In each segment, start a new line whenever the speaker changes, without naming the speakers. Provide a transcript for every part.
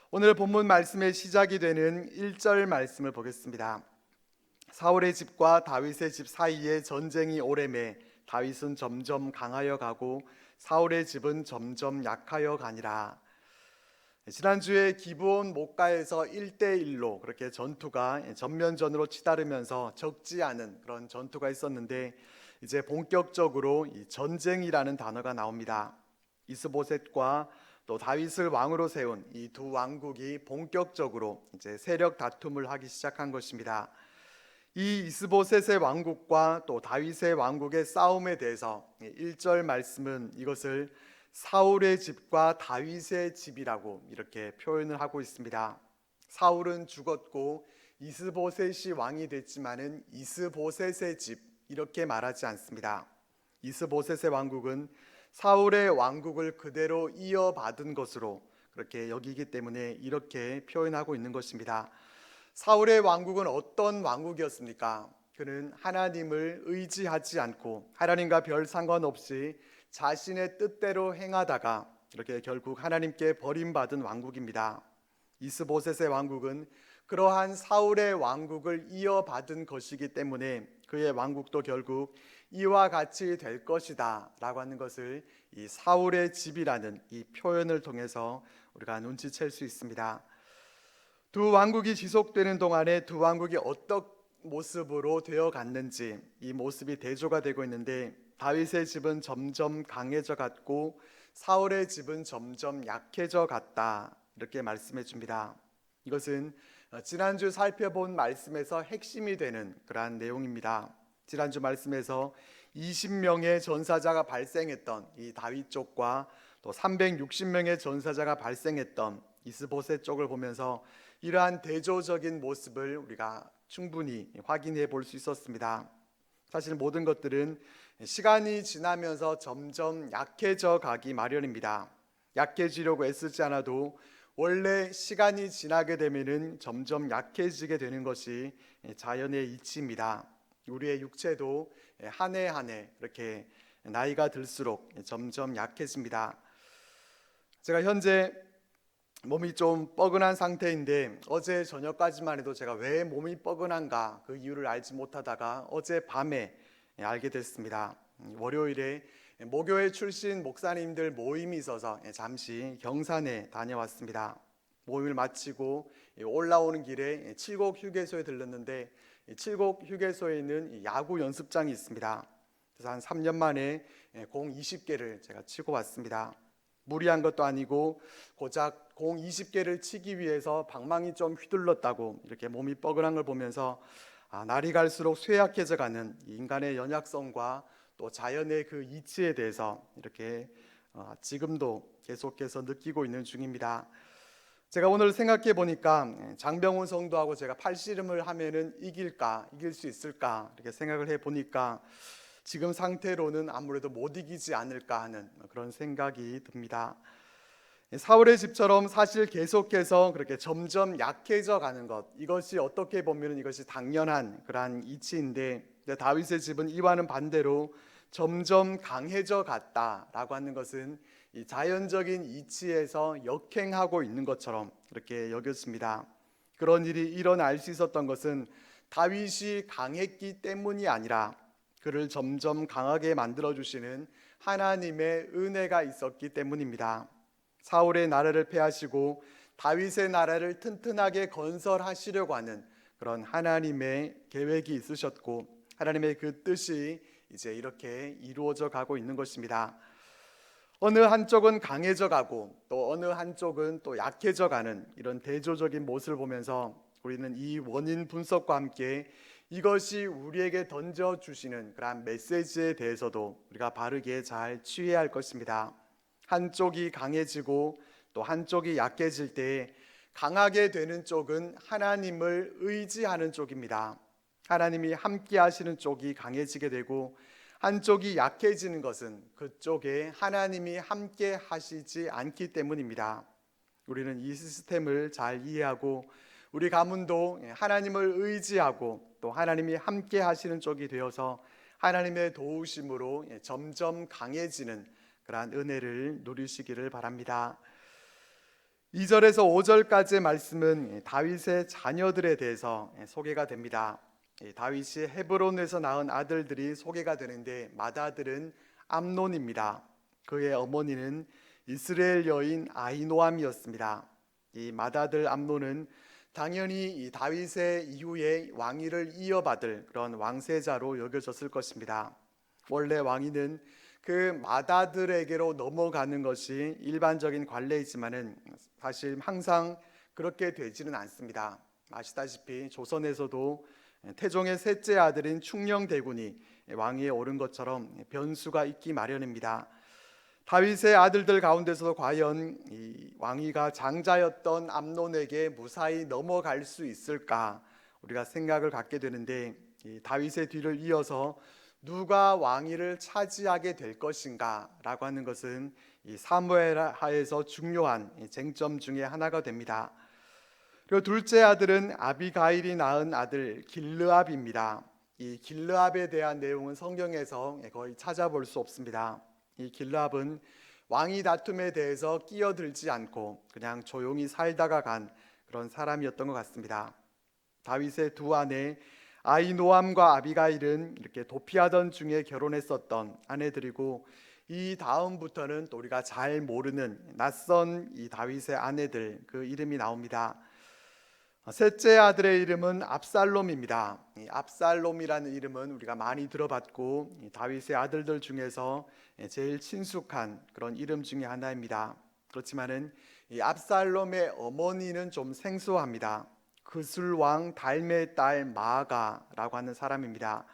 오늘 본문 말씀의 시작이 되는 1절 말씀을 보겠습니다. 사울의 집과 다윗의 집 사이에 전쟁이 오래매 다윗은 점점 강하여 가고 사울의 집은 점점 약하여 가니라. 지난주에 기브온 목가에서 1대1로 그렇게 전투가 전면전으로 치달으면서 적지 않은 그런 전투가 있었는데, 이제 본격적으로 이 전쟁이라는 단어가 나옵니다. 이스보셋과 또 다윗을 왕으로 세운 이 두 왕국이 본격적으로 이제 세력 다툼을 하기 시작한 것입니다. 이 이스보셋의 왕국과 또 다윗의 왕국의 싸움에 대해서 1절 말씀은 이것을 사울의 집과 다윗의 집이라고 이렇게 표현을 하고 있습니다. 사울은 죽었고 이스보셋이 왕이 됐지만은 이스보셋의 집 이렇게 말하지 않습니다. 이스보셋의 왕국은 사울의 왕국을 그대로 이어받은 것으로 그렇게 여기기 때문에 이렇게 표현하고 있는 것입니다. 사울의 왕국은 어떤 왕국이었습니까? 그는 하나님을 의지하지 않고 하나님과 별 상관없이 자신의 뜻대로 행하다가 이렇게 결국 하나님께 버림받은 왕국입니다. 이스보셋의 왕국은 그러한 사울의 왕국을 이어받은 것이기 때문에 그의 왕국도 결국 이와 같이 될 것이다 라고 하는 것을 이 사울의 집이라는 이 표현을 통해서 우리가 눈치챌 수 있습니다. 두 왕국이 지속되는 동안에 두 왕국이 어떤 모습으로 되어 갔는지 이 모습이 대조가 되고 있는데, 다윗의 집은 점점 강해져 갔고 사울의 집은 점점 약해져 갔다 이렇게 말씀해 줍니다. 이것은 지난주 살펴본 말씀에서 핵심이 되는 그러한 내용입니다. 지난주 말씀에서 20명의 전사자가 발생했던 이 다윗 쪽과 또 360명의 전사자가 발생했던 이스보셋 쪽을 보면서 이러한 대조적인 모습을 우리가 충분히 확인해 볼 수 있었습니다. 사실 모든 것들은 시간이 지나면서 점점 약해져 가기 마련입니다. 약해지려고 애쓰지 않아도 원래 시간이 지나게 되면은 점점 약해지게 되는 것이 자연의 이치입니다. 우리의 육체도 한 해 한 해 이렇게 나이가 들수록 점점 약해집니다. 제가 현재 몸이 좀 뻐근한 상태인데, 어제 저녁까지만 해도 제가 왜 몸이 뻐근한가 그 이유를 알지 못하다가 어제 밤에 알게 됐습니다. 월요일에 모교회 출신 목사님들 모임이 있어서 잠시 경산에 다녀왔습니다. 모임을 마치고 올라오는 길에 칠곡 휴게소에 들렀는데, 칠곡 휴게소에 있는 야구 연습장이 있습니다. 그래서 한 3년 만에 공 20개를 제가 치고 왔습니다. 무리한 것도 아니고 고작 공 20개를 치기 위해서 방망이 좀 휘둘렀다고 이렇게 몸이 뻐근한 걸 보면서 날이 갈수록 쇠약해져 가는 인간의 연약성과 또 자연의 그 이치에 대해서 이렇게 지금도 계속해서 느끼고 있는 중입니다. 제가 오늘 생각해 보니까 장병훈 성도하고 제가 팔씨름을 하면은 이길 수 있을까 이렇게 생각을 해 보니까 지금 상태로는 아무래도 못 이기지 않을까 하는 그런 생각이 듭니다. 사울의 집처럼 사실 계속해서 그렇게 점점 약해져 가는 것, 이것이 어떻게 보면 이것이 당연한 그러한 이치인데, 다윗의 집은 이와는 반대로 점점 강해져 갔다라고 하는 것은 이 자연적인 이치에서 역행하고 있는 것처럼 이렇게 여겼습니다. 그런 일이 일어날 수 있었던 것은 다윗이 강했기 때문이 아니라 그를 점점 강하게 만들어 주시는 하나님의 은혜가 있었기 때문입니다. 사울의 나라를 패하시고 다윗의 나라를 튼튼하게 건설하시려고 하는 그런 하나님의 계획이 있으셨고, 하나님의 그 뜻이 이제 이렇게 이루어져 가고 있는 것입니다. 어느 한쪽은 강해져 가고 또 어느 한쪽은 또 약해져 가는 이런 대조적인 모습을 보면서 우리는 이 원인 분석과 함께 이것이 우리에게 던져주시는 그런 메시지에 대해서도 우리가 바르게 잘 취해야 할 것입니다. 한쪽이 강해지고 또 한쪽이 약해질 때 강하게 되는 쪽은 하나님을 의지하는 쪽입니다. 하나님이 함께 하시는 쪽이 강해지게 되고, 한쪽이 약해지는 것은 그쪽에 하나님이 함께 하시지 않기 때문입니다. 우리는 이 시스템을 잘 이해하고 우리 가문도 하나님을 의지하고 또 하나님이 함께 하시는 쪽이 되어서 하나님의 도우심으로 점점 강해지는 그러한 은혜를 누리시기를 바랍니다. 2절에서 5절까지의 말씀은 다윗의 자녀들에 대해서 소개가 됩니다. 다윗이 헤브론에서 낳은 아들들이 소개가 되는데 맏아들은 암논입니다. 그의 어머니는 이스라엘 여인 아히노암이었습니다. 이 맏아들 암논은 당연히 이 다윗의 이후에 왕위를 이어받을 그런 왕세자로 여겨졌을 것입니다. 원래 왕위는 그 맏아들에게로 넘어가는 것이 일반적인 관례이지만은 사실 항상 그렇게 되지는 않습니다. 아시다시피 조선에서도 태종의 셋째 아들인 충녕대군이 왕위에 오른 것처럼 변수가 있기 마련입니다. 다윗의 아들들 가운데서도 과연 이 왕위가 장자였던 암논에게 무사히 넘어갈 수 있을까 우리가 생각을 갖게 되는데, 이 다윗의 뒤를 이어서 누가 왕위를 차지하게 될 것인가 라고 하는 것은 이 사무엘하에서 중요한 쟁점 중에 하나가 됩니다. 그리고 둘째 아들은 아비가일이 낳은 아들 길르압입니다. 이 길르압에 대한 내용은 성경에서 거의 찾아볼 수 없습니다. 이 길르압은 왕위 다툼에 대해서 끼어들지 않고 그냥 조용히 살다가 간 그런 사람이었던 것 같습니다. 다윗의 두 아내 아히노암과 아비가일은 이렇게 도피하던 중에 결혼했었던 아내들이고, 이 다음부터는 또 우리가 잘 모르는 낯선 이 다윗의 아내들, 그 이름이 나옵니다. 셋째 아들의 이름은 압살롬입니다. 이 압살롬이라는 이름은 우리가 많이 들어봤고 다윗의 아들들 중에서 제일 친숙한 그런 이름 중에 하나입니다. 그렇지만은 이 압살롬의 어머니는 좀 생소합니다. 그술왕 달메의 딸 마아가라고 하는 사람입니다.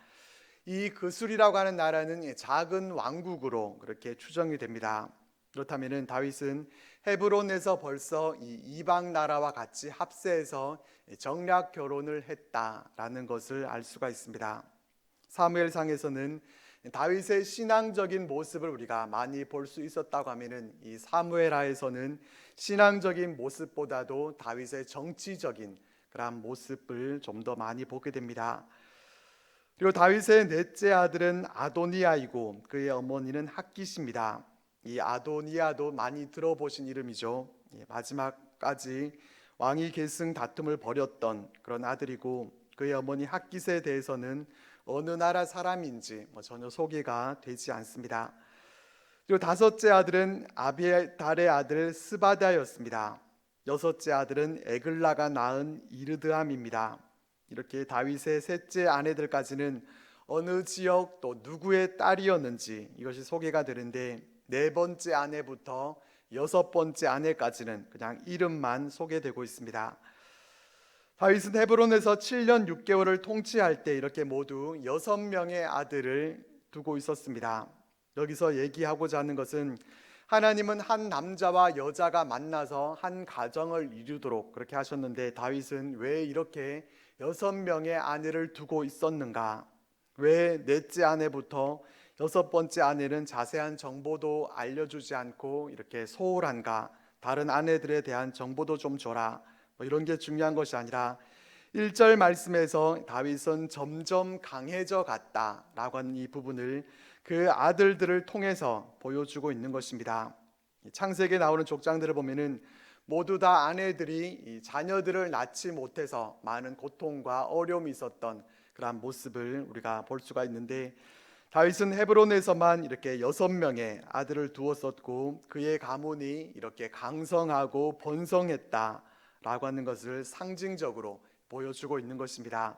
이 그술이라고 하는 나라는 작은 왕국으로 그렇게 추정이 됩니다. 그렇다면 다윗은 헤브론에서 벌써 이 이방 나라와 같이 합세해서 정략 결혼을 했다라는 것을 알 수가 있습니다. 사무엘상에서는 다윗의 신앙적인 모습을 우리가 많이 볼 수 있었다고 하면은, 이 사무엘하에서는 신앙적인 모습보다도 다윗의 정치적인 그런 모습을 좀 더 많이 보게 됩니다. 그리고 다윗의 넷째 아들은 아도니아이고 그의 어머니는 핫깃입니다. 이 아도니아도 많이 들어보신 이름이죠. 마지막까지 왕위 계승 다툼을 벌였던 그런 아들이고, 그의 어머니 핫깃에 대해서는 어느 나라 사람인지 전혀 소개가 되지 않습니다. 그리고 다섯째 아들은 아비달의 아들 스바다였습니다. 여섯째 아들은 에글라가 낳은 이르드함입니다. 이렇게 다윗의 셋째 아내들까지는 어느 지역 또 누구의 딸이었는지 이것이 소개가 되는데, 네 번째 아내부터 여섯 번째 아내까지는 그냥 이름만 소개되고 있습니다. 다윗은 헤브론에서 7년 6개월을 통치할 때 이렇게 모두 6명의 아들을 두고 있었습니다. 여기서 얘기하고자 하는 것은, 하나님은 한 남자와 여자가 만나서 한 가정을 이루도록 그렇게 하셨는데, 다윗은 왜 이렇게 6명의 아내를 두고 있었는가? 왜 넷째 아내부터 여섯 번째 아내는 자세한 정보도 알려주지 않고 이렇게 소홀한가? 다른 아내들에 대한 정보도 좀 줘라, 이런 게 중요한 것이 아니라 1절 말씀에서 다윗은 점점 강해져 갔다라고 하는 이 부분을 그 아들들을 통해서 보여주고 있는 것입니다. 창세기에 나오는 족장들을 보면은 모두 다 아내들이 자녀들을 낳지 못해서 많은 고통과 어려움이 있었던 그러한 모습을 우리가 볼 수가 있는데, 다윗은 헤브론에서만 이렇게 6명의 아들을 두었었고 그의 가문이 이렇게 강성하고 번성했다라고 하는 것을 상징적으로 보여주고 있는 것입니다.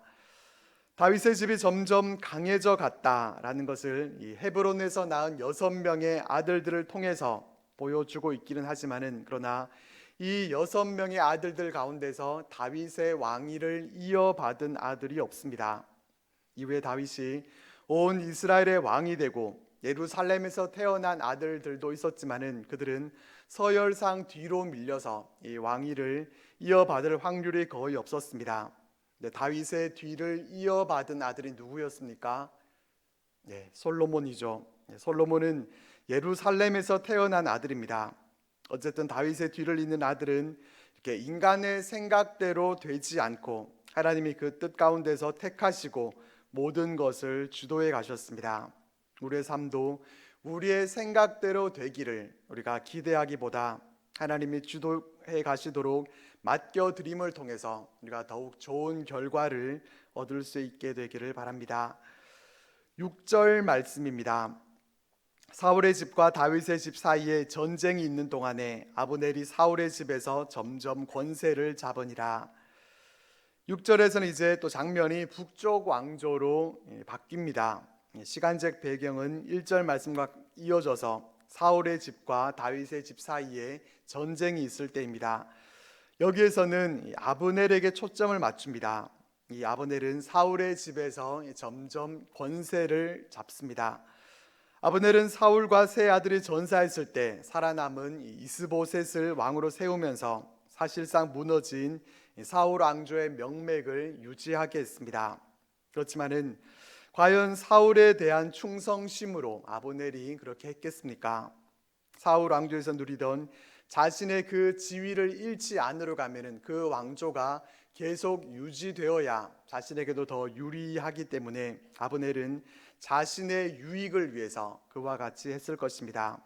다윗의 집이 점점 강해져 갔다라는 것을 이 헤브론에서 낳은 6명의 아들들을 통해서 보여주고 있기는 하지만은, 그러나 이 6명의 아들들 가운데서 다윗의 왕위를 이어받은 아들이 없습니다. 이후에 다윗이 온 이스라엘의 왕이 되고 예루살렘에서 태어난 아들들도 있었지만은 그들은 서열상 뒤로 밀려서 이 왕위를 이어받을 확률이 거의 없었습니다. 다윗의 뒤를 이어받은 아들이 누구였습니까? 솔로몬이죠. 솔로몬은 예루살렘에서 태어난 아들입니다. 어쨌든 다윗의 뒤를 잇는 아들은 이렇게 인간의 생각대로 되지 않고 하나님이 그 뜻 가운데서 택하시고 모든 것을 주도해 가셨습니다. 우리의 삶도 우리의 생각대로 되기를 우리가 기대하기보다 하나님이 주도해 가시도록 맡겨드림을 통해서 우리가 더욱 좋은 결과를 얻을 수 있게 되기를 바랍니다. 6절 말씀입니다. 사울의 집과 다윗의 집 사이에 전쟁이 있는 동안에 아브넬이 사울의 집에서 점점 권세를 잡으니라. 6절에서는 이제 또 장면이 북쪽 왕조로 바뀝니다. 시간적 배경은 1절 말씀과 이어져서 사울의 집과 다윗의 집 사이에 전쟁이 있을 때입니다. 여기에서는 아브넬에게 초점을 맞춥니다. 이 아브넬은 사울의 집에서 점점 권세를 잡습니다. 아브넬은 사울과 세 아들이 전사했을 때 살아남은 이스보셋을 왕으로 세우면서 사실상 무너진 사울 왕조의 명맥을 유지하게 했습니다. 그렇지만은 과연 사울에 대한 충성심으로 아브넬이 그렇게 했겠습니까? 사울 왕조에서 누리던 자신의 그 지위를 잃지 않으러 가면은 그 왕조가 계속 유지되어야 자신에게도 더 유리하기 때문에 아브넬은 자신의 유익을 위해서 그와 같이 했을 것입니다.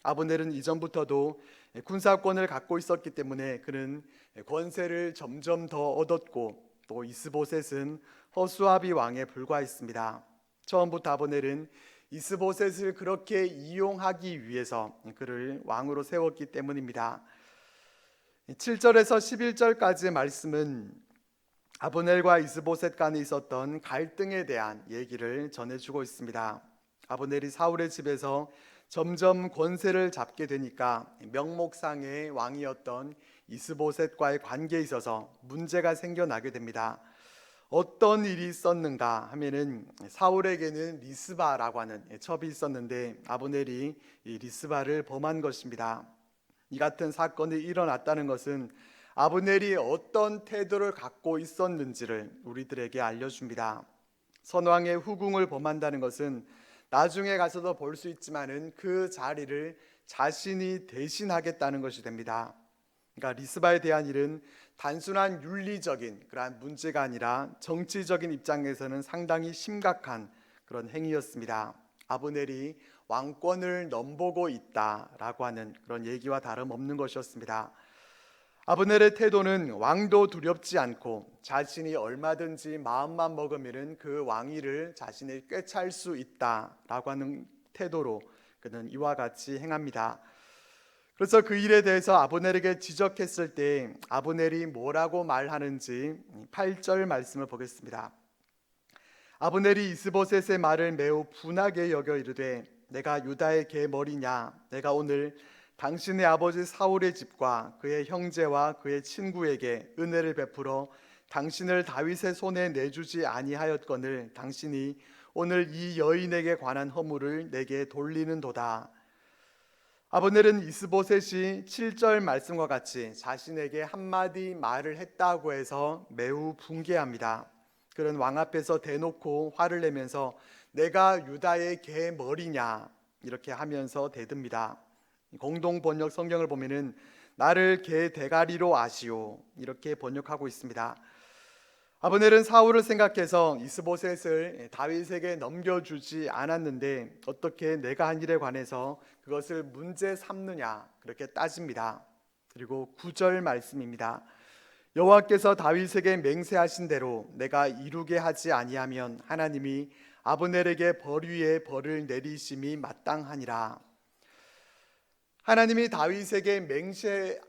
아브넬은 이전부터도 군사권을 갖고 있었기 때문에 그는 권세를 점점 더 얻었고 또 이스보셋은 허수아비 왕에 불과했습니다. 처음부터 아브넬은 이스보셋을 그렇게 이용하기 위해서 그를 왕으로 세웠기 때문입니다. 7절에서 11절까지의 말씀은 아브넬과 이스보셋 간에 있었던 갈등에 대한 얘기를 전해주고 있습니다. 아브넬이 사울의 집에서 점점 권세를 잡게 되니까 명목상의 왕이었던 이스보셋과의 관계에 있어서 문제가 생겨나게 됩니다. 어떤 일이 있었는가 하면은 사울에게는 리스바라고 하는 첩이 있었는데 아브넬이 이 리스바를 범한 것입니다. 이 같은 사건이 일어났다는 것은 아브넬이 어떤 태도를 갖고 있었는지를 우리들에게 알려줍니다. 선왕의 후궁을 범한다는 것은 나중에 가서도 볼 수 있지만은 그 자리를 자신이 대신하겠다는 것이 됩니다. 그러니까 리스바에 대한 일은 단순한 윤리적인 그러한 문제가 아니라 정치적인 입장에서는 상당히 심각한 그런 행위였습니다. 아브넬이 왕권을 넘보고 있다라고 하는 그런 얘기와 다름없는 것이었습니다. 아브넬의 태도는 왕도 두렵지 않고 자신이 얼마든지 마음만 먹으면 그 왕위를 자신이 꿰찰 수 있다라고 하는 태도로 그는 이와 같이 행합니다. 그래서 그 일에 대해서 아브넬에게 지적했을 때 아브넬이 뭐라고 말하는지 8절 말씀을 보겠습니다. 아브넬이 이스보셋의 말을 매우 분하게 여겨 이르되 내가 유다의 개 머리냐 내가 오늘 당신의 아버지 사울의 집과 그의 형제와 그의 친구에게 은혜를 베풀어 당신을 다윗의 손에 내주지 아니하였거늘 당신이 오늘 이 여인에게 관한 허물을 내게 돌리는도다. 아브넬은 이스보셋이 7절 말씀과 같이 자신에게 한마디 말을 했다고 해서 매우 분개합니다. 그는 왕 앞에서 대놓고 화를 내면서 내가 유다의 개 머리냐 이렇게 하면서 대듭니다. 공동 번역 성경을 보면은 나를 개 대가리로 아시오 이렇게 번역하고 있습니다. 아브넬은 사울을 생각해서 이스보셋을 다윗에게 넘겨주지 않았는데 어떻게 내가 한 일에 관해서 그것을 문제 삼느냐 그렇게 따집니다. 그리고 9절 말씀입니다. 여호와께서 다윗에게 맹세하신 대로 내가 이루게 하지 아니하면 하나님이 아브넬에게 벌 위에 벌을 내리심이 마땅하니라. 하나님이 다윗에게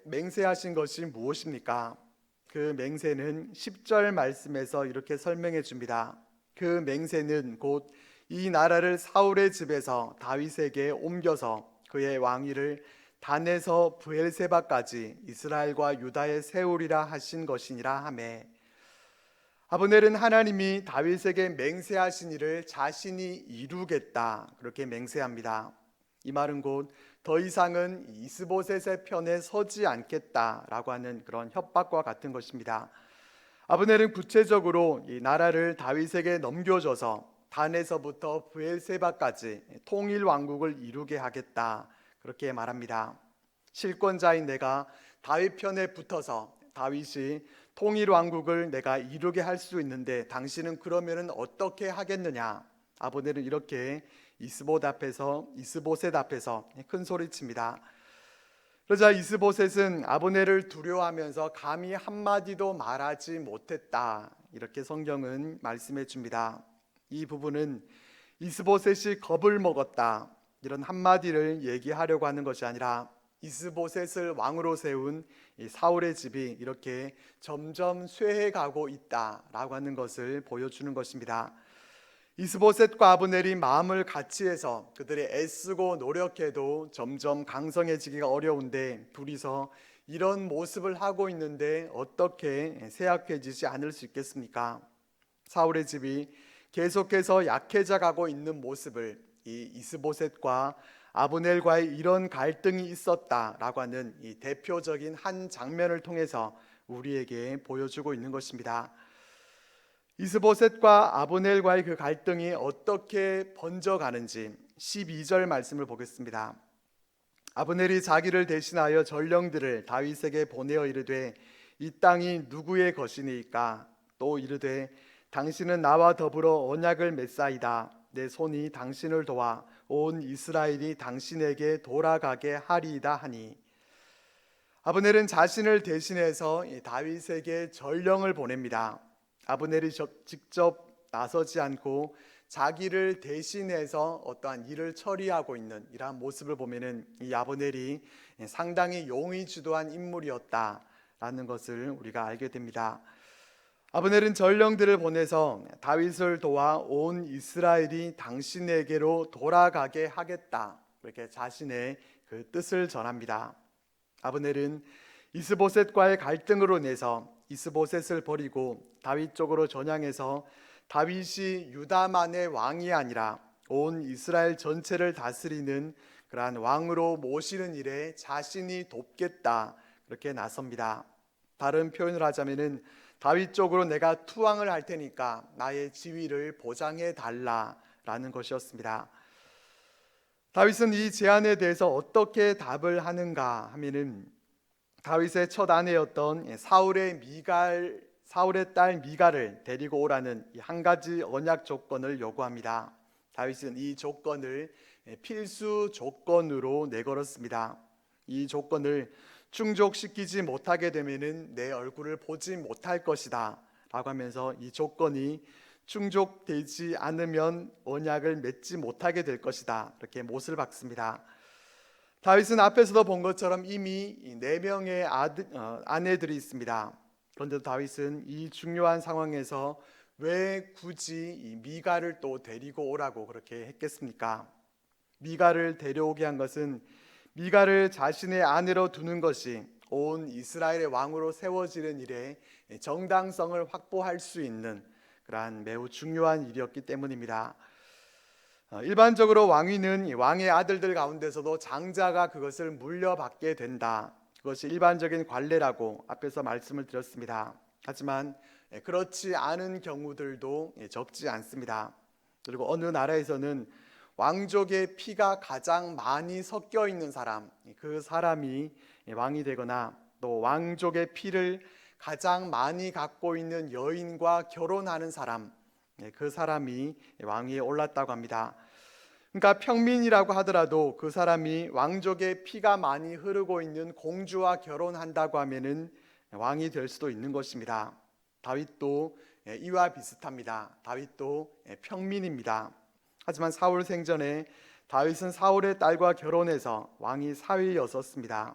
맹세하신 것이 무엇입니까? 그 맹세는 10절 말씀에서 이렇게 설명해 줍니다. 그 맹세는 곧 이 나라를 사울의 집에서 다윗에게 옮겨서 그의 왕위를 단에서 브엘세바까지 이스라엘과 유다에 세우리라 하신 것이니라 하매 아브넬은 하나님이 다윗에게 맹세하신 일을 자신이 이루겠다 그렇게 맹세합니다. 이 말은 곧 더 이상은 이스보셋의 편에 서지 않겠다라고 하는 그런 협박과 같은 것입니다. 아브넬은 구체적으로 이 나라를 다윗에게 넘겨줘서 단에서부터 브엘세바까지 통일 왕국을 이루게 하겠다 그렇게 말합니다. 실권자인 내가 다윗 편에 붙어서 다윗이 통일 왕국을 내가 이루게 할 수 있는데 당신은 그러면은 어떻게 하겠느냐? 아브넬은 이렇게 이스보셋 앞에서 큰 소리칩니다. 그러자 이스보셋은 아브넬을 두려워하면서 감히 한마디도 말하지 못했다. 이렇게 성경은 말씀해 줍니다. 이 부분은 이스보셋이 겁을 먹었다, 이런 한마디를 얘기하려고 하는 것이 아니라 이스보셋을 왕으로 세운 이 사울의 집이 이렇게 점점 쇠해가고 있다라고 하는 것을 보여주는 것입니다. 이스보셋과 아브넬이 마음을 같이 해서 그들이 애쓰고 노력해도 점점 강성해지기가 어려운데, 둘이서 이런 모습을 하고 있는데 어떻게 쇠약해지지 않을 수 있겠습니까? 사울의 집이 계속해서 약해져 가고 있는 모습을 이 이스보셋과 아브넬과의 이런 갈등이 있었다라고 하는 이 대표적인 한 장면을 통해서 우리에게 보여주고 있는 것입니다. 이스보셋과 아브넬과의 그 갈등이 어떻게 번져가는지 12절 말씀을 보겠습니다. 아브넬이 자기를 대신하여 전령들을 다윗에게 보내어 이르되 이 땅이 누구의 것이니까? 또 이르되 당신은 나와 더불어 언약을 맺사이다. 내 손이 당신을 도와 온 이스라엘이 당신에게 돌아가게 하리이다 하니, 아브넬은 자신을 대신해서 다윗에게 전령을 보냅니다. 아브넬이 직접 나서지 않고 자기를 대신해서 어떠한 일을 처리하고 있는 이러한 모습을 보면은 이 아브넬이 상당히 용의 주도한 인물이었다라는 것을 우리가 알게 됩니다. 아브넬은 전령들을 보내서 다윗을 도와 온 이스라엘이 당신에게로 돌아가게 하겠다, 이렇게 자신의 그 뜻을 전합니다. 아브넬은 이스보셋과의 갈등으로 인해서 이스보셋을 버리고 다윗 쪽으로 전향해서 다윗이 유다만의 왕이 아니라 온 이스라엘 전체를 다스리는 그러한 왕으로 모시는 일에 자신이 돕겠다, 그렇게 나섭니다. 다른 표현을 하자면은 다윗 쪽으로 내가 투항을 할 테니까 나의 지위를 보장해 달라라는 것이었습니다. 다윗은 이 제안에 대해서 어떻게 답을 하는가 하면은 다윗의 첫 아내였던 사울의 딸 미갈을 데리고 오라는 한 가지 언약 조건을 요구합니다. 다윗은 이 조건을 필수 조건으로 내걸었습니다. 이 조건을 충족시키지 못하게 되면은 내 얼굴을 보지 못할 것이다 라고 하면서 이 조건이 충족되지 않으면 언약을 맺지 못하게 될 것이다, 이렇게 못을 박습니다. 다윗은 앞에서도 본 것처럼 이미 4명의 아내들이 있습니다. 그런데도 다윗은 이 중요한 상황에서 왜 굳이 이 미갈을 또 데리고 오라고 그렇게 했겠습니까? 미갈을 데려오게 한 것은 미갈을 자신의 아내로 두는 것이 온 이스라엘의 왕으로 세워지는 일에 정당성을 확보할 수 있는 그러한 매우 중요한 일이었기 때문입니다. 일반적으로 왕위는 왕의 아들들 가운데서도 장자가 그것을 물려받게 된다, 그것이 일반적인 관례라고 앞에서 말씀을 드렸습니다. 하지만 그렇지 않은 경우들도 적지 않습니다. 그리고 어느 나라에서는 왕족의 피가 가장 많이 섞여 있는 사람, 그 사람이 왕이 되거나 또 왕족의 피를 가장 많이 갖고 있는 여인과 결혼하는 사람, 그 사람이 왕위에 올랐다고 합니다. 그러니까 평민이라고 하더라도 그 사람이 왕족의 피가 많이 흐르고 있는 공주와 결혼한다고 하면은 왕이 될 수도 있는 것입니다. 다윗도 이와 비슷합니다. 다윗도 평민입니다. 하지만 사울 생전에 다윗은 사울의 딸과 결혼해서 왕이 사위였었습니다.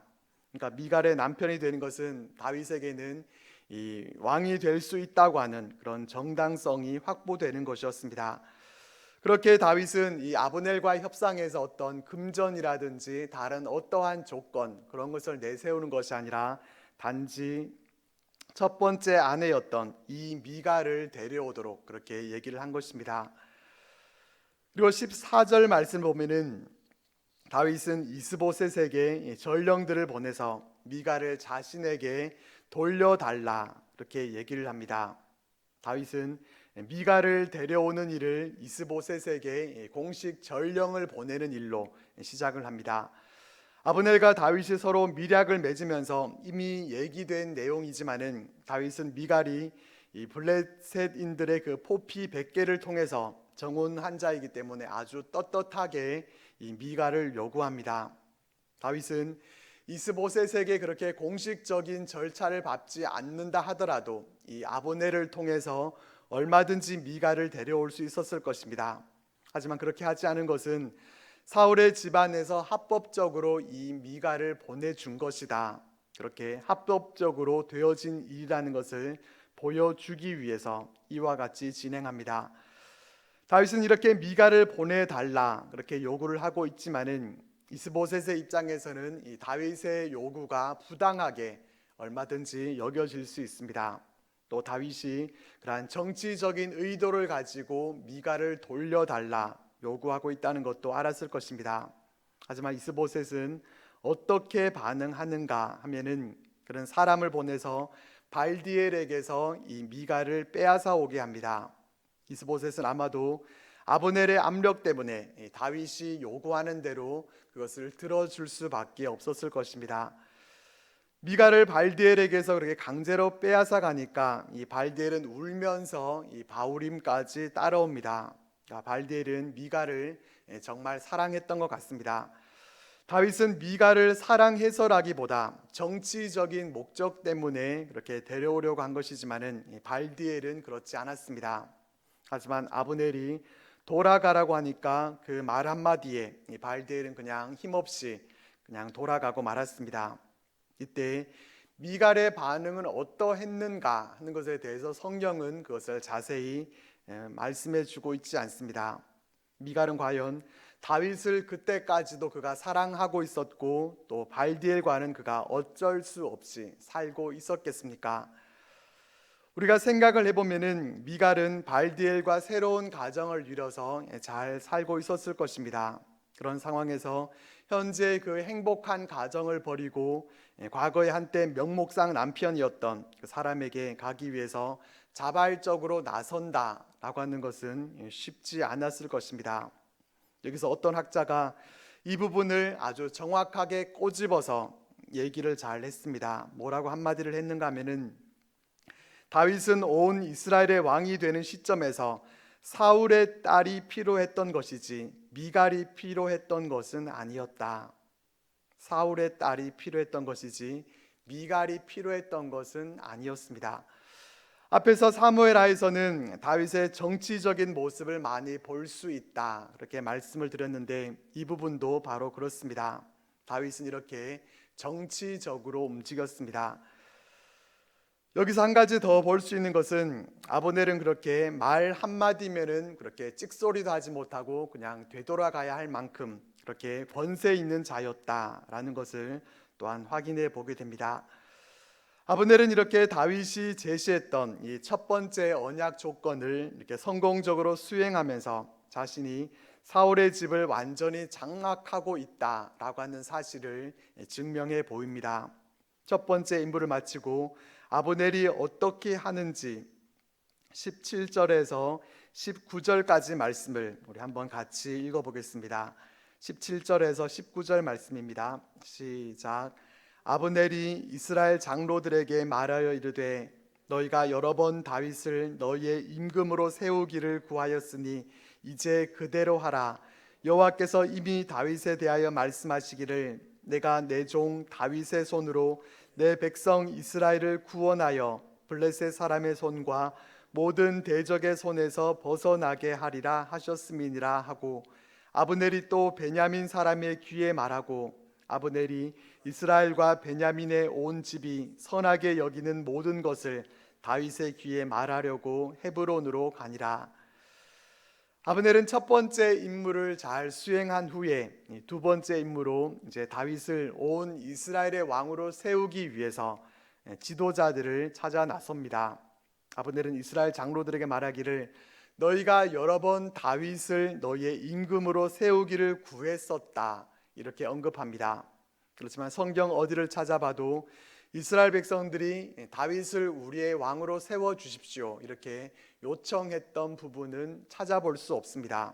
그러니까 미갈의 남편이 되는 것은 다윗에게는 이 왕이 될 수 있다고 하는 그런 정당성이 확보되는 것이었습니다. 그렇게 다윗은 이 아브넬과의 협상에서 어떤 금전이라든지 다른 어떠한 조건, 그런 것을 내세우는 것이 아니라 단지 첫 번째 아내였던 이 미갈을 데려오도록 그렇게 얘기를 한 것입니다. 그리고 14절 말씀을 보면은 다윗은 이스보셋에게 전령들을 보내서 미갈을 자신에게 돌려달라, 이렇게 얘기를 합니다. 다윗은 미갈을 데려오는 일을 이스보셋에게 공식 전령을 보내는 일로 시작을 합니다. 아브넬과 다윗이 서로 밀약을 맺으면서 이미 얘기된 내용이지만은 다윗은 미갈이 이 블레셋인들의 그 포피 100개를 통해서 정혼한 자이기 때문에 아주 떳떳하게 이 미갈을 요구합니다. 다윗은 이스보셋에게 그렇게 공식적인 절차를 밟지 않는다 하더라도 이 아브넬을 통해서 얼마든지 미가를 데려올 수 있었을 것입니다. 하지만 그렇게 하지 않은 것은 사울의 집안에서 합법적으로 이 미가를 보내준 것이다, 그렇게 합법적으로 되어진 일이라는 것을 보여주기 위해서 이와 같이 진행합니다. 다윗은 이렇게 미가를 보내달라 그렇게 요구를 하고 있지만은 이스보셋의 입장에서는 이 다윗의 요구가 부당하게 얼마든지 여겨질 수 있습니다. 또 다윗이 그러한 정치적인 의도를 가지고 미가를 돌려달라 요구하고 있다는 것도 알았을 것입니다. 하지만 이스보셋은 어떻게 반응하는가 하면은 그런 사람을 보내서 발디엘에게서 이 미가를 빼앗아 오게 합니다. 이스보셋은 아마도 아브넬의 압력 때문에 다윗이 요구하는 대로 그것을 들어줄 수밖에 없었을 것입니다. 미가를 발디엘에게서 그렇게 강제로 빼앗아 가니까 이 발디엘은 울면서 이 바후림까지 따라옵니다. 발디엘은 미가를 정말 사랑했던 것 같습니다. 다윗은 미가를 사랑해서라기보다 정치적인 목적 때문에 그렇게 데려오려고 한 것이지만은 발디엘은 그렇지 않았습니다. 하지만 아브넬이 돌아가라고 하니까 그 말 한마디에 발디엘은 그냥 힘없이 그냥 돌아가고 말았습니다. 이때 미갈의 반응은 어떠했는가 하는 것에 대해서 성경은 그것을 자세히 말씀해 주고 있지 않습니다. 미갈은 과연 다윗을 그때까지도 그가 사랑하고 있었고 또 발디엘과는 그가 어쩔 수 없이 살고 있었겠습니까? 우리가 생각을 해보면은 미갈은 발디엘과 새로운 가정을 이뤄서 잘 살고 있었을 것입니다. 그런 상황에서 현재 그 행복한 가정을 버리고 과거에 한때 명목상 남편이었던 그 사람에게 가기 위해서 자발적으로 나선다라고 하는 것은 쉽지 않았을 것입니다. 여기서 어떤 학자가 이 부분을 아주 정확하게 꼬집어서 얘기를 잘 했습니다. 뭐라고 한마디를 했는가 하면은 다윗은 온 이스라엘의 왕이 되는 시점에서 사울의 딸이 필요했던 것이지 미갈이 필요했던 것은 아니었다. 사울의 딸이 필요했던 것이지 미갈이 필요했던 것은 아니었습니다. 앞에서 사무엘하에서는 다윗의 정치적인 모습을 많이 볼 수 있다 그렇게 말씀을 드렸는데 이 부분도 바로 그렇습니다. 다윗은 이렇게 정치적으로 움직였습니다. 여기서 한 가지 더 볼 수 있는 것은 아브넬은 그렇게 말 한마디면은 그렇게 찍소리도 하지 못하고 그냥 되돌아가야 할 만큼 그렇게 권세 있는 자였다라는 것을 또한 확인해 보게 됩니다. 아브넬은 이렇게 다윗이 제시했던 이 첫 번째 언약 조건을 이렇게 성공적으로 수행하면서 자신이 사울의 집을 완전히 장악하고 있다라고 하는 사실을 증명해 보입니다. 첫 번째 임무를 마치고 아브넬이 어떻게 하는지 17절에서 19절까지 말씀을 우리 한번 같이 읽어보겠습니다. 17절에서 19절 말씀입니다. 시작. 아브넬이 이스라엘 장로들에게 말하여 이르되 너희가 여러 번 다윗을 너희의 임금으로 세우기를 구하였으니 이제 그대로 하라. 여호와께서 이미 다윗에 대하여 말씀하시기를 내가 내 종 다윗의 손으로 내 백성 이스라엘을 구원하여 블레셋 사람의 손과 모든 대적의 손에서 벗어나게 하리라 하셨음이니라 하고 아브넬이 또 베냐민 사람의 귀에 말하고 아브넬이 이스라엘과 베냐민의 온 집이 선하게 여기는 모든 것을 다윗의 귀에 말하려고 헤브론으로 가니라. 아브넬은 첫 번째 임무를 잘 수행한 후에 두 번째 임무로 이제 다윗을 온 이스라엘의 왕으로 세우기 위해서 지도자들을 찾아 나섭니다. 아브넬은 이스라엘 장로들에게 말하기를 너희가 여러 번 다윗을 너희의 임금으로 세우기를 구했었다 이렇게 언급합니다. 그렇지만 성경 어디를 찾아봐도 이스라엘 백성들이 다윗을 우리의 왕으로 세워 주십시오 이렇게 요청했던 부분은 찾아볼 수 없습니다.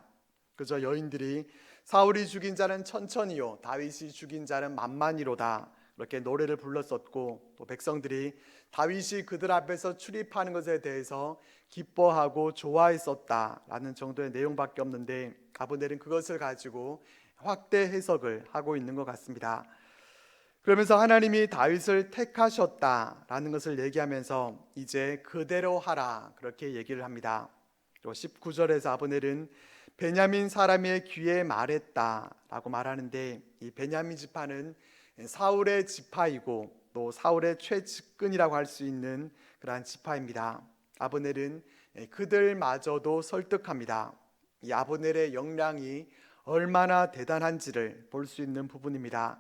그저 여인들이 사울이 죽인 자는 천천히요 다윗이 죽인 자는 만만히로다 이렇게 노래를 불렀었고 또 백성들이 다윗이 그들 앞에서 출입하는 것에 대해서 기뻐하고 좋아했었다라는 정도의 내용밖에 없는데 아브넬은 그것을 가지고 확대 해석을 하고 있는 것 같습니다. 그러면서 하나님이 다윗을 택하셨다라는 것을 얘기하면서 이제 그대로 하라 그렇게 얘기를 합니다. 또 19절에서 아브넬은 베냐민 사람의 귀에 말했다라고 말하는데, 이 베냐민 지파는 사울의 지파이고 또 사울의 최측근이라고 할 수 있는 그러한 지파입니다. 아브넬은 그들마저도 설득합니다. 이 아브넬의 역량이 얼마나 대단한지를 볼 수 있는 부분입니다.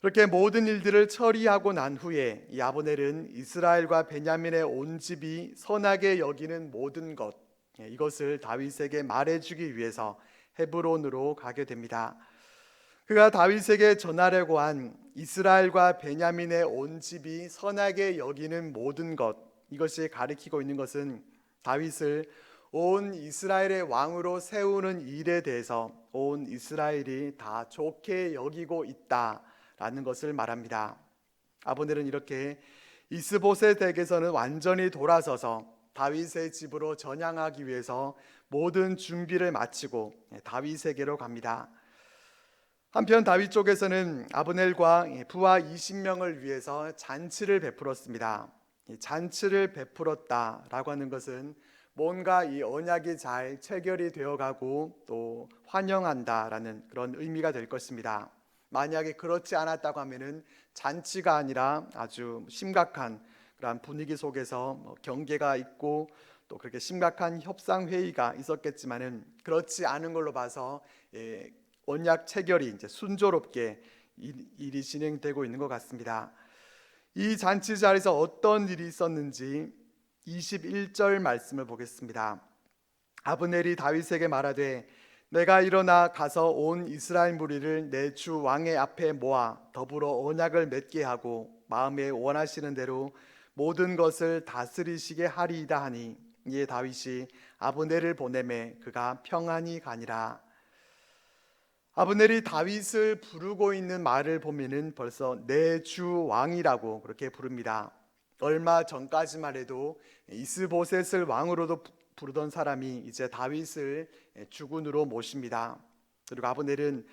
그렇게 모든 일들을 처리하고 난 후에 이 아브넬은 이스라엘과 베냐민의 온 집이 선하게 여기는 모든 것, 이것을 다윗에게 말해주기 위해서 헤브론으로 가게 됩니다. 그가 다윗에게 전하려고 한 이스라엘과 베냐민의 온 집이 선하게 여기는 모든 것, 이것이 가리키고 있는 것은 다윗을 온 이스라엘의 왕으로 세우는 일에 대해서 온 이스라엘이 다 좋게 여기고 있다라는 것을 말합니다. 아브넬은 이렇게 이스보셋에게서는 완전히 돌아서서 다윗의 집으로 전향하기 위해서 모든 준비를 마치고 다윗에게로 갑니다. 한편 다윗 쪽에서는 아브넬과 부하 20명을 위해서 잔치를 베풀었습니다. 잔치를 베풀었다라고 하는 것은 뭔가 이 언약이 잘 체결이 되어가고 또 환영한다라는 그런 의미가 될 것입니다. 만약에 그렇지 않았다고 하면은 잔치가 아니라 아주 심각한 그런 분위기 속에서 경계가 있고 또 그렇게 심각한 협상 회의가 있었겠지만은 그렇지 않은 걸로 봐서 언약 체결이 이제 순조롭게 일이 진행되고 있는 것 같습니다. 이 잔치 자리에서 어떤 일이 있었는지 21절 말씀을 보겠습니다. 아브넬이 다윗에게 말하되 내가 일어나 가서 온 이스라엘 무리를 내 주 왕의 앞에 모아 더불어 언약을 맺게 하고 마음에 원하시는 대로 모든 것을 다스리시게 하리이다 하니, 이에 다윗이 아브넬을 보내매 그가 평안히 가니라. 아브넬이 다윗을 부르고 있는 말을 보면은 벌써 내 주 왕이라고 그렇게 부릅니다. 얼마 전까지만 해도 이스보셋을 왕으로도 부르던 사람이 이제 다윗을 주군으로 모십니다. 그리고 아브넬은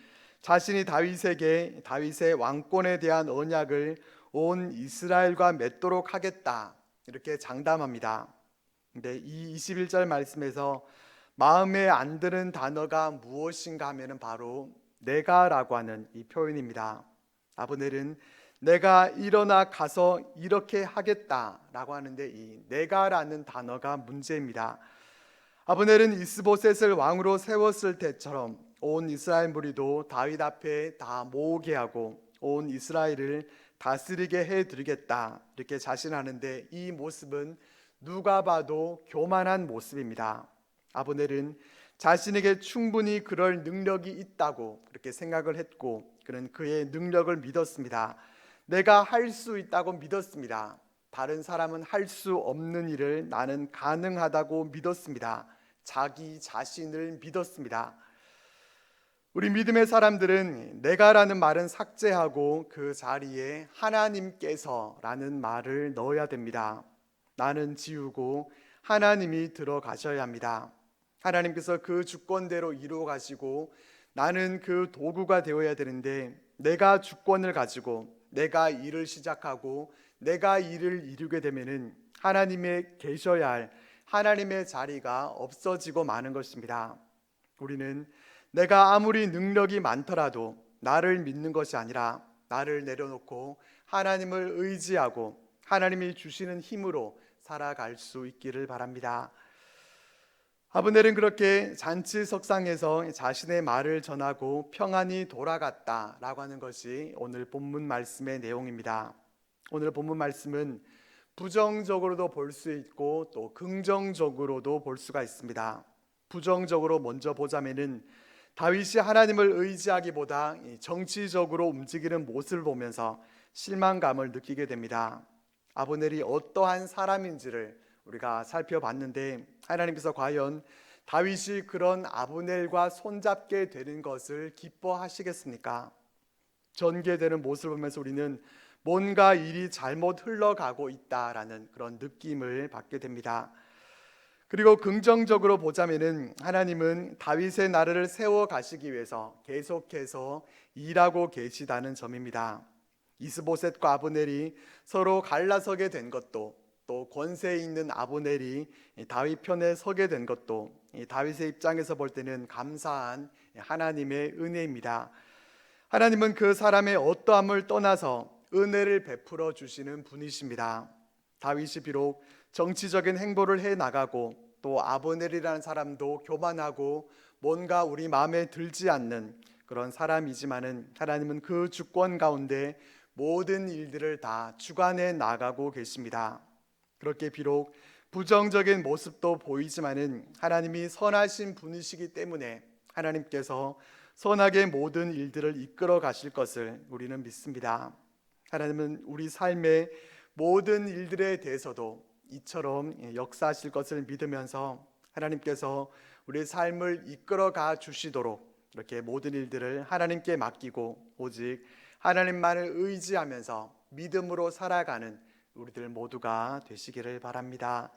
자신이 다윗에게 다윗의 왕권에 대한 언약을 온 이스라엘과 맺도록 하겠다 이렇게 장담합니다. 근데 이 21절 말씀에서 마음에 안 드는 단어가 무엇인가 하면은 바로 내가라고 하는 이 표현입니다. 아브넬은 내가 일어나 가서 이렇게 하겠다라고 하는데 이 내가라는 단어가 문제입니다. 아브넬은 이스보셋을 왕으로 세웠을 때처럼 온 이스라엘 무리도 다윗 앞에 다 모으게 하고 온 이스라엘을 다스리게 해드리겠다 이렇게 자신하는데, 이 모습은 누가 봐도 교만한 모습입니다. 아브넬은 자신에게 충분히 그럴 능력이 있다고 그렇게 생각을 했고 그는 그의 능력을 믿었습니다. 내가 할 수 있다고 믿었습니다. 다른 사람은 할 수 없는 일을 나는 가능하다고 믿었습니다. 자기 자신을 믿었습니다. 우리 믿음의 사람들은 내가라는 말은 삭제하고 그 자리에 하나님께서라는 말을 넣어야 됩니다. 나는 지우고 하나님이 들어가셔야 합니다. 하나님께서 그 주권대로 이루어 가시고 나는 그 도구가 되어야 되는데, 내가 주권을 가지고 내가 일을 시작하고 내가 일을 이루게 되면은 하나님의 계셔야 할 하나님의 자리가 없어지고 마는 것입니다. 우리는 내가 아무리 능력이 많더라도 나를 믿는 것이 아니라 나를 내려놓고 하나님을 의지하고 하나님이 주시는 힘으로 살아갈 수 있기를 바랍니다. 아브넬은 그렇게 잔치석상에서 자신의 말을 전하고 평안히 돌아갔다라고 하는 것이 오늘 본문 말씀의 내용입니다. 오늘 본문 말씀은 부정적으로도 볼 수 있고 또 긍정적으로도 볼 수가 있습니다. 부정적으로 먼저 보자면은 다윗이 하나님을 의지하기보다 정치적으로 움직이는 모습을 보면서 실망감을 느끼게 됩니다. 아브넬이 어떠한 사람인지를 우리가 살펴봤는데, 하나님께서 과연 다윗이 그런 아브넬과 손잡게 되는 것을 기뻐하시겠습니까? 전개되는 모습을 보면서 우리는 뭔가 일이 잘못 흘러가고 있다라는 그런 느낌을 받게 됩니다. 그리고 긍정적으로 보자면은 하나님은 다윗의 나라를 세워 가시기 위해서 계속해서 일하고 계시다는 점입니다. 이스보셋과 아브넬이 서로 갈라서게 된 것도, 또 권세 있는 아브넬이 다윗 편에 서게 된 것도 다윗의 입장에서 볼 때는 감사한 하나님의 은혜입니다. 하나님은 그 사람의 어떠함을 떠나서 은혜를 베풀어 주시는 분이십니다. 다윗이 비록 정치적인 행보를 해 나가고 또 아브넬이라는 사람도 교만하고 뭔가 우리 마음에 들지 않는 그런 사람이지만은 하나님은 그 주권 가운데 모든 일들을 다 주관해 나가고 계십니다. 그렇게 비록 부정적인 모습도 보이지만은 하나님이 선하신 분이시기 때문에 하나님께서 선하게 모든 일들을 이끌어 가실 것을 우리는 믿습니다. 하나님은 우리 삶의 모든 일들에 대해서도 이처럼 역사하실 것을 믿으면서 하나님께서 우리의 삶을 이끌어 가 주시도록 이렇게 모든 일들을 하나님께 맡기고 오직 하나님만을 의지하면서 믿음으로 살아가는 우리들 모두가 되시기를 바랍니다.